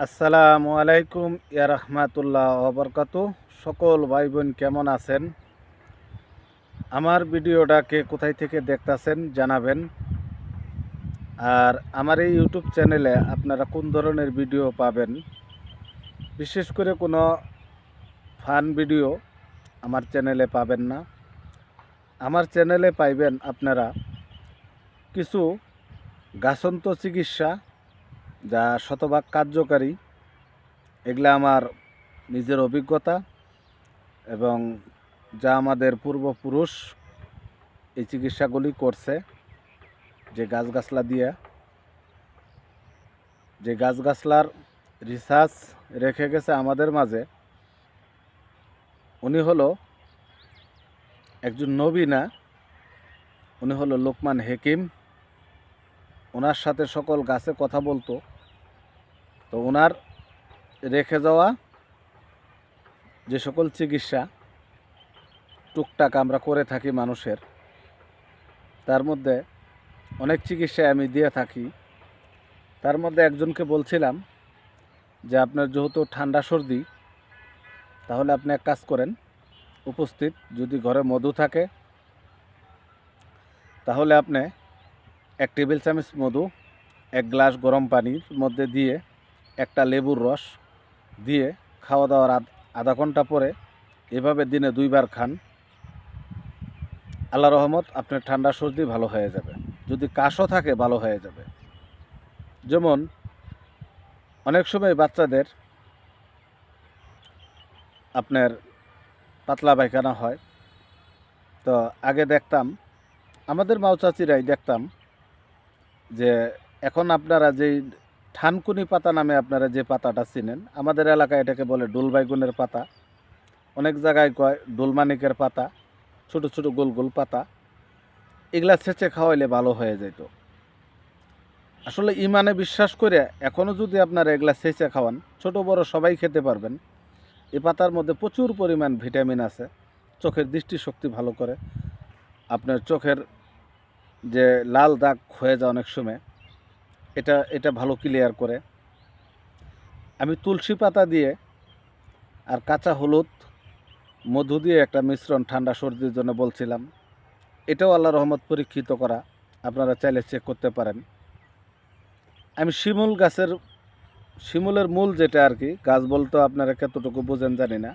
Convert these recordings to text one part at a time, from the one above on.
আসসালামু আলাইকুম ইয়া রাহমাতুল্লাহ ওয়া বারাকাতুহু। সকল ভাই বোন কেমন আছেন? আমার ভিডিওটাকে কোথায় থেকে দেখতাছেন জানাবেন। আর আমার এই ইউটিউব চ্যানেলে আপনারা কোন ধরনের ভিডিও পাবেন, বিশেষ করে কোনো ফান ভিডিও আমার চ্যানেলে পাবেন না। আমার চ্যানেলে পাইবেন আপনারা কিছু গাছন্ত চিকিৎসা, যা শতভাগ কার্যকারী। এগুলা আমার নিজের অভিজ্ঞতা এবং যা আমাদের পূর্বপুরুষ এই চিকিৎসাগুলি করছে, যে গাছগাছলা দিয়ে, যে গাছগাছলার রিসার্চ রেখে গেছে আমাদের মাঝে। উনি হলো একজন নবী না, উনি হলো লোকমান হেকিম। ওনার সাথে সকল গাছে কথা বলতো। তো ওনার রেখে যাওয়া যে সকল চিকিৎসা টুকটাক আমরা করে থাকি মানুষের, তার মধ্যে অনেক চিকিৎসায় আমি দিয়ে থাকি। তার মধ্যে একজনকে বলছিলাম যে আপনার যেহেতু ঠান্ডা সর্দি, তাহলে আপনি এক কাজ করেন, উপস্থিত যদি ঘরে মধু থাকে তাহলে আপনি 1 টেবিল চামচ মধু 1 গ্লাস গরম পানির মধ্যে দিয়ে একটা লেবুর রস দিয়ে খাওয়া দাওয়ার আধা ঘন্টা পরে এভাবে দিনে 2 বার খান। আল্লাহ রহমত আপনার ঠান্ডা সর্দি ভালো হয়ে যাবে। যদি কাশও থাকে ভালো হয়ে যাবে। যেমন অনেক সময় বাচ্চাদের আপনার পাতলা পায়খানা হয়। তো আগে দেখতাম আমাদের মাও চাচিরাই দেখতাম যে এখন আপনারা যেই থানকুনি পাতা নামে আপনারা যে পাতাটা চিনেন, আমাদের এলাকায় এটাকে বলে ডুলবাইগুনের পাতা, অনেক জায়গায় কয় ডুলমানিকের পাতা, ছোট ছোট গোল গোল পাতা। এগুলা ছেঁচে খাওয়াইলে ভালো হয়ে যেত। আসলে ইমানে বিশ্বাস করে এখনও যদি আপনারা এগুলা ছেঁচে খাওয়ান, ছোট বড় সবাই খেতে পারবেন। এই পাতার মধ্যে প্রচুর পরিমাণ ভিটামিন আছে, চোখের দৃষ্টিশক্তি ভালো করে, আপনার চোখের যে লাল দাগ হয়ে যায় অনেক সময়, এটা ভালো ক্লিয়ার করে। আমি তুলসী পাতা দিয়ে আর কাঁচা হলুদ মধু দিয়ে একটা মিশ্রণ ঠান্ডা সর্দির জন্য বলছিলাম। এটাও আল্লাহ রহমত পরীক্ষিত করা, আপনারা চাইলে চেক করতে পারেন। আমি শিমুলের মূল যেটা আর কি, গাছ বলতে আপনারা কতটুকু বোঝেন জানি না।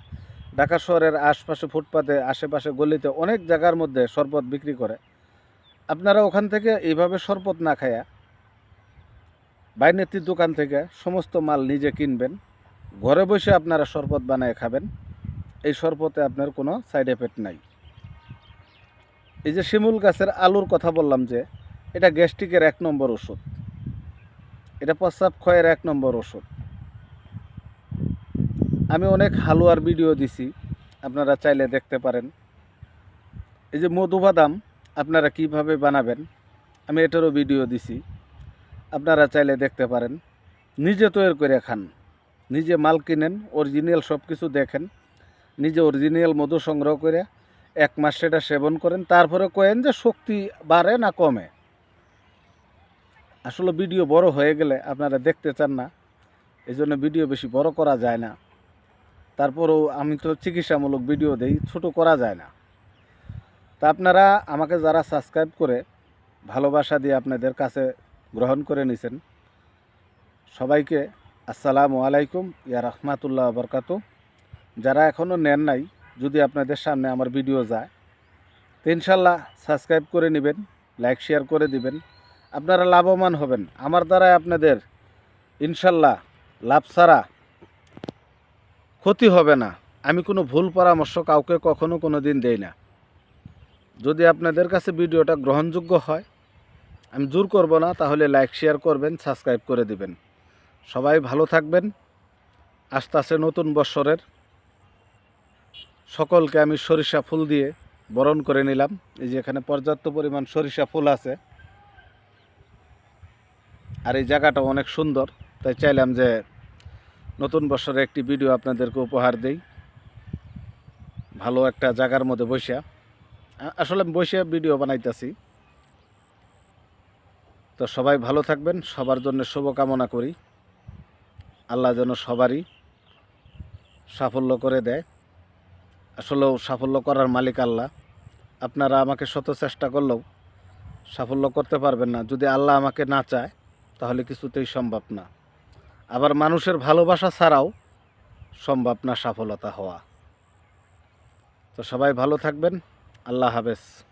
ঢাকা শহরের আশপাশে ফুটপাতে আশেপাশে গলিতে অনেক জায়গার মধ্যে শরবত বিক্রি করে। আপনারা ওখান থেকে এইভাবে শরবত না খায়া বাইনেতির দোকান থেকে সমস্ত মাল নিজে কিনবেন, ঘরে বসে আপনারা শরবত বানায় খাবেন। এই শরবতে আপনার কোনো সাইড এফেক্ট নাই। এই যে শিমুল গাছের আলুর কথা বললাম, যে এটা গ্যাস্ট্রিকের 1 নম্বর ওষুধ, এটা প্রস্রাব ক্ষয়ের 1 নম্বর ওষুধ। আমি অনেক হালুয়ার ভিডিও দিছি, আপনারা চাইলে দেখতে পারেন। এই যে মধুবাদাম আপনারা কিভাবে বানাবেন, আমি এটারও ভিডিও দিছি, আপনারা চাইলে দেখতে পারেন। নিজে তৈরি করে খান, নিজে মাল কিনেন, অরিজিনাল সব কিছু দেখেন, নিজে অরিজিনাল মধু সংগ্রহ করে 1 মাস সেটা সেবন করেন, তারপরে কয়েন যে শক্তি বাড়ে না কমে। আসলে ভিডিও বড় হয়ে গেলে আপনারা দেখতে চান না, এই জন্য ভিডিও বেশি বড় করা যায় না। তারপরেও আমি তো চিকিৎসামূলক ভিডিও দেই, ছোট করা যায় না। তা আপনারা আমাকে যারা সাবস্ক্রাইব করে ভালোবাসা দিয়ে আপনাদের কাছে গ্রহণ করে নিছেন, সবাইকে আসসালামু আলাইকুম ইয়া রাহমাতুল্লাহ ওয়া বারাকাতুহু। যারা এখনও নেন নাই, যদি আপনাদের সামনে আমার ভিডিও যায় তো ইনশাল্লাহ সাবস্ক্রাইব করে নেবেন, লাইক শেয়ার করে দিবেন। আপনারা লাভবান হবেন আমার দ্বারাই। আপনাদের ইনশাল্লাহ লাভ ছাড়া ক্ষতি হবে না। আমি কোনো ভুল পরামর্শ কাউকে কখনো কোনো দিন দেই না। যদি আপনাদের কাছে ভিডিওটা গ্রহণযোগ্য হয়, আমি জোর করব না, তাহলে লাইক শেয়ার করবেন, সাবস্ক্রাইব করে দিবেন। সবাই ভালো থাকবেন। আসতে নতুন বৎসরের সকলকে আমি সরিষা ফুল দিয়ে বরণ করে নিলাম। এই যে এখানে পর্যাপ্ত পরিমাণ সরিষা ফুল আছে, আর এই জায়গাটা অনেক সুন্দর, তাই চাইলাম যে নতুন বছরে একটি ভিডিও আপনাদেরকে উপহার দেই, ভালো একটা জায়গার মধ্যে বসে। আসলে আমি বসে ভিডিও বানাইতেছি। তো সবাই ভালো থাকবেন, সবার জন্য শুভকামনা করি। আল্লাহ যেন সবারই সাফল্য করে দেয়। আসলেও সাফল্য করার মালিক আল্লাহ। আপনারা আমাকে শত চেষ্টা করলেও সাফল্য করতে পারবেন না। যদি আল্লাহ আমাকে না চায় তাহলে কিছুতেই সম্ভব না। আবার মানুষের ভালোবাসা ছাড়াও সম্ভব না সফলতা হওয়া। তো সবাই ভালো থাকবেন। আল্লাহ হাফেজ।